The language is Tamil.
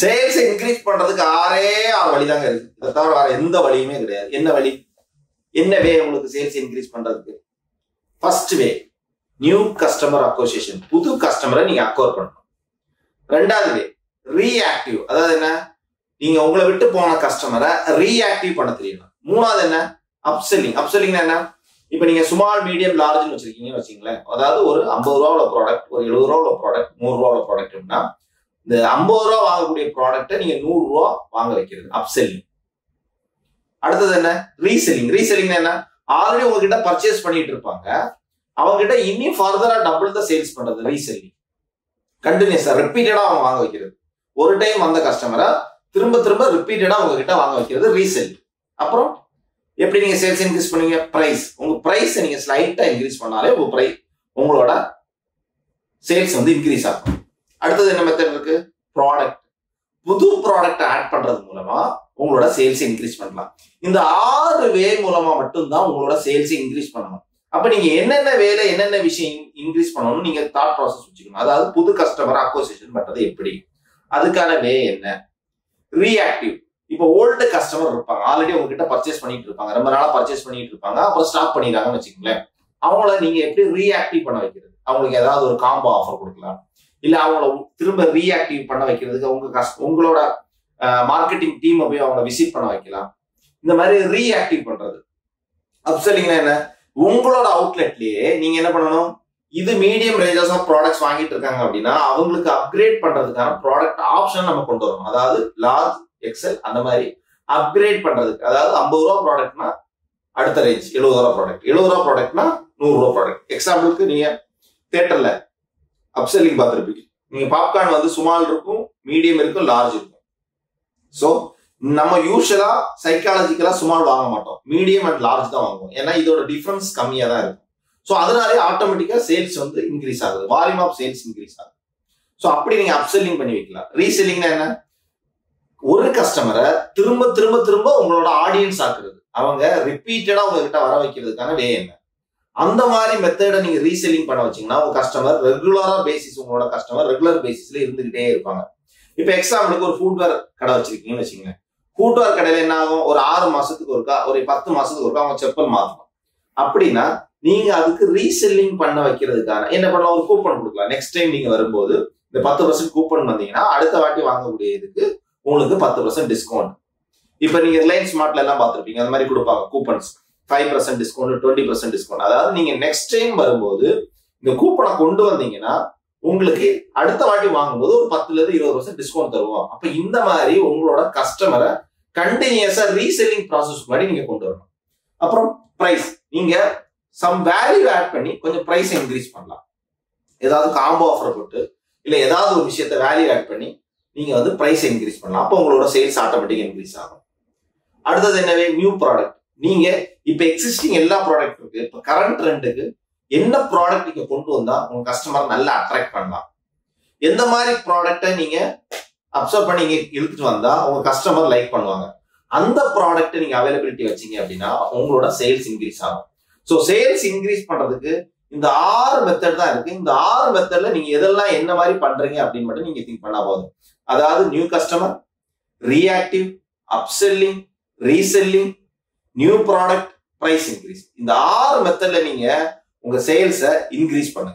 சேல்ஸ் இன்க்ரீஸ் பண்றதுக்கு ஆறு வழிதாங்க இருக்கு. இதை தவிர வேற எந்த வழியுமே கிடையாது. என்ன வழி, என்ன வே உங்களுக்கு சேல்ஸ் இன்க்ரீஸ் பண்றதுக்கு? ஃபர்ஸ்ட் வே, நியூ கஸ்டமர் அக்வசிஷன், புது கஸ்டமரை நீங்க அக்வயர் பண்ணணும். ரெண்டாவது வே, ரீஆக்டிவ், அதாவது என்ன, நீங்க உங்களை விட்டு போன கஸ்டமரை ரீஆக்டிவ் பண்ண தெரியணும். மூணாவது என்ன, அப்செல்லிங். அப்செல்லிங் என்ன, இப்ப நீங்க ஸ்மால் மீடியம் லார்ஜ்னு வச்சிருக்கீங்கன்னு வச்சுங்களேன். அதாவது ஒரு 50 ரூபா உள்ள ப்ராடக்ட், ஒரு 70 ரூபா உள்ள ப்ராடக்ட், 100 ரூபா உள்ள ப்ராடக்ட் அப்படின்னா இந்த 50 ரூபா வாங்கக்கூடிய ப்ராடக்ட்டை நீங்க 100 ரூபா வாங்க வைக்கிறது, அப்செல்லிங். அடுத்தது என்ன, ரீசெல்லிங். ரீசெல்லிங் என்ன, ஆல்ரெடி உங்ககிட்ட பர்ச்சேஸ் பண்ணிட்டு இருப்பாங்க, அவங்க கிட்ட இன்னும் ஃபர்தரா டபுள் தான் சேல்ஸ் பண்றது, ரீசெல்லிங். கண்டினியூஸா ரிப்பீட்டடா அவங்க வாங்க வைக்கிறது. ஒரு டைம் வந்த கஸ்டமரை திரும்ப திரும்ப ரிப்பீட்டடா உங்ககிட்ட வாங்க வைக்கிறது, ரீசெல்லிங். அப்புறம் எப்படி நீங்க சேல்ஸ் இன்க்ரீஸ் பண்ணுவீங்க? பிரைஸ். உங்க பிரைஸ் நீங்க ஸ்லைட்டா இன்க்ரீஸ் பண்ணாலே உங்களோட சேல்ஸ் வந்து இன்க்ரீஸ் ஆகும். அடுத்தது என்ன மெத்தட் இருக்கு, ப்ராடக்ட். புது ப்ராடக்ட் ஆட் பண்றது மூலமா உங்களோட சேல்ஸ் இன்க்ரீஸ் பண்ணலாம். இந்த 6 வே மூலமா மட்டும்தான் உங்களோட சேல்ஸ் இன்க்ரீஸ் பண்ணணும். அப்ப நீங்க என்னென்ன வேலை, என்னென்ன விஷயம் இன்க்ரீஸ் பண்ணணும் நீங்க தாட் ப்ராசஸ் வச்சுக்கணும். அதாவது புது கஸ்டமர் அக்வசிஷன் பண்றது எப்படி, அதுக்கான வே என்ன. ரீஆக்டிவ், இப்போ ஓல்டு கஸ்டமர் இருப்பாங்க, ஆல்ரெடி உங்ககிட்ட பர்ச்சேஸ் பண்ணிட்டு இருப்பாங்க, ரொம்ப நாளா பர்ச்சேஸ் பண்ணிட்டு இருப்பாங்க, அப்புறம் ஸ்டாப் பண்ணிடுறாங்கன்னு வச்சுக்கோங்களேன். அவங்கள நீங்க எப்படி ரீஆக்டிவ் பண்ண வைக்கிறது? அவங்களுக்கு ஏதாவது ஒரு காம்போ ஆஃபர் கொடுக்கலாம், இல்ல அவங்கள திரும்ப ரீஆக்டிவ் பண்ண வைக்கிறதுக்கு உங்களோட மார்க்கெட்டிங் டீம் போய் அவங்கள விசிட் பண்ண வைக்கலாம். இந்த மாதிரி ரீஆக்டிவ் பண்றது. அப்செல்லிங்னா என்ன, உங்களோட அவுட்லெட்லயே நீங்க என்ன பண்ணணும், இது மீடியம் ரேஞ்சஸ் ஆஃப் ப்ராடக்ட்ஸ் வாங்கிட்டு இருக்காங்க அப்படின்னா அவங்களுக்கு அப்கிரேட் பண்றதுக்கான ப்ராடக்ட் ஆப்ஷன் நம்ம கொண்டு வரணும். அதாவது லார்ஜ், எக்ஸல் அந்த மாதிரி அப்கிரேட் பண்றதுக்கு. அதாவது 50 ரூபா ப்ராடக்ட்னா அடுத்த ரேஞ்ச் 70 ரூபா ப்ராடக்ட், 70 ரூபா ப்ராடக்ட்னா 100 ரூபா ப்ராடக்ட். எக்ஸாம்பிளுக்கு நீங்க தியேட்டர்ல அப்செல்லிங் பார்த்துருப்பீங்க. நீங்க பாப்கார்ன் வந்து ஸ்மால் இருக்கும், மீடியம் இருக்கும், லார்ஜ் இருக்கும். ஸோ நம்ம யூஸ்வலா சைக்காலஜிக்கலா ஸ்மால் வாங்க மாட்டோம், மீடியம் அண்ட் லார்ஜ் தான் வாங்குவோம். ஏன்னா இதோட டிஃபரன்ஸ் கம்மியா தான் இருக்கும். ஸோ அதனாலே ஆட்டோமேட்டிக்கா சேல்ஸ் வந்து இன்க்ரீஸ் ஆகுது, வால்யூம் ஆஃப் சேல்ஸ் இன்க்ரீஸ் ஆகுது. ஸோ அப்படி நீங்க அப்செல்லிங் பண்ணி வைக்கலாம். ரீசெல்லிங்னா என்ன, ஒரு கஸ்டமரை திரும்ப திரும்ப திரும்ப உங்களோட ஆடியன்ஸ் ஆக்குறது, அவங்க ரிப்பீட்டடா உங்ககிட்ட வர வைக்கிறதுக்கான வே என்ன. அந்த மாதிரி மெத்தடை நீங்க ரீசெல்லிங் பண்ண வச்சீங்கன்னா உங்க கஸ்டமர் ரெகுலரா பேசிஸ், உங்களோட கஸ்டமர் ரெகுலர் பேசிஸ்ல இருந்துகிட்டே இருப்பாங்க. இப்ப எக்ஸாம்பிளுக்கு ஒரு ஃபுட்வேர் கடை வச்சிருக்கீங்கன்னு வச்சுக்கோங்க. ஃபுட்வேர் கடையில என்ன ஆகும், ஒரு 6 மாசத்துக்கு ஒருக்கா, ஒரு 10 மாசத்துக்கு ஒருக்கா அவங்க செப்பல் மாத்தணும். அப்படின்னா நீங்க அதுக்கு ரீசெல்லிங் பண்ண வைக்கிறதுக்கான என்ன பண்ணலாம், ஒரு கூப்பன் கொடுக்கலாம். நெக்ஸ்ட் டைம் நீங்க வரும்போது இந்த 10% கூப்பன் வந்தீங்கன்னா அடுத்த வாட்டி வாங்கக்கூடிய இதுக்கு உங்களுக்கு 10% டிஸ்கவுண்ட். இப்ப நீங்க ரிலையன்ஸ் ஸ்மார்ட்ல எல்லாம் பார்த்திருப்பீங்க, அந்த மாதிரி கொடுப்பாங்க கூப்பன்ஸ், 5% டிஸ்கவுண்ட், 20% டிஸ்கவுண்ட். அதாவது நீங்க நெக்ஸ்ட் டைம் வரும்போது இந்த கூப்பனை கொண்டு வந்தீங்கன்னா உங்களுக்கு அடுத்த வாட்டி வாங்கும்போது ஒரு 10% டிஸ்கவுண்ட் தருவோம். அப்ப இந்த மாதிரி உங்களோட கஸ்டமரை கண்டினியூஸா ரீசெல்லிங் ப்ராசஸ் மாதிரி நீங்க கொண்டு வரணும். அப்புறம் பிரைஸ், நீங்க சம் வேல்யூ ஆட் பண்ணி கொஞ்சம் பிரைஸ் இன்க்ரீஸ் பண்ணலாம். ஏதாவது காம்போ ஆஃபர் போட்டு இல்ல ஏதாவது ஒரு விஷயத்த வேல்யூ ஆட் பண்ணி நீங்க வந்து பிரைஸ் இன்க்ரீஸ் பண்ணலாம். அப்போ உங்களோட சேல்ஸ் ஆட்டோமேட்டிக் இன்க்ரீஸ் ஆகும். அடுத்தது என்னவே, நியூ ப்ராடக்ட். நீங்க இப்ப எக்ஸிஸ்டிங் எல்லா ப்ராடக்ட் இருக்கு, இப்ப கரண்ட் ட்ரெண்டுக்கு என்ன ப்ராடக்ட் நீங்க கொண்டு வந்தா உங்க கஸ்டமர் நல்லா அட்ராக்ட் பண்ணலாம், எந்த மாதிரி ப்ராடக்டை நீங்க அப்சர்வ் பண்ணி நீங்க இழுத்துட்டு வந்தா உங்க கஸ்டமர் லைக் பண்ணுவாங்க, அந்த ப்ராடக்ட்டை நீங்க அவைலபிலிட்டி வச்சீங்க அப்படின்னா உங்களோட சேல்ஸ் இன்க்ரீஸ் ஆகும். ஸோ சேல்ஸ் இன்க்ரீஸ் பண்றதுக்கு இந்த 6 மெத்தட் தான் இருக்கு. இந்த 6 மெத்தட்ல நீங்க எதெல்லாம் என்ன மாதிரி பண்றீங்க அப்படின்னு மட்டும் நீங்க திங்க் பண்ணா போதும். அதாவது new customer, reactive, upselling, reselling, new product, price increase. இந்த 6 மெத்தட்ல நீங்க உங்க சேல்ஸை இன்க்ரீஸ் பண்ணுங்க.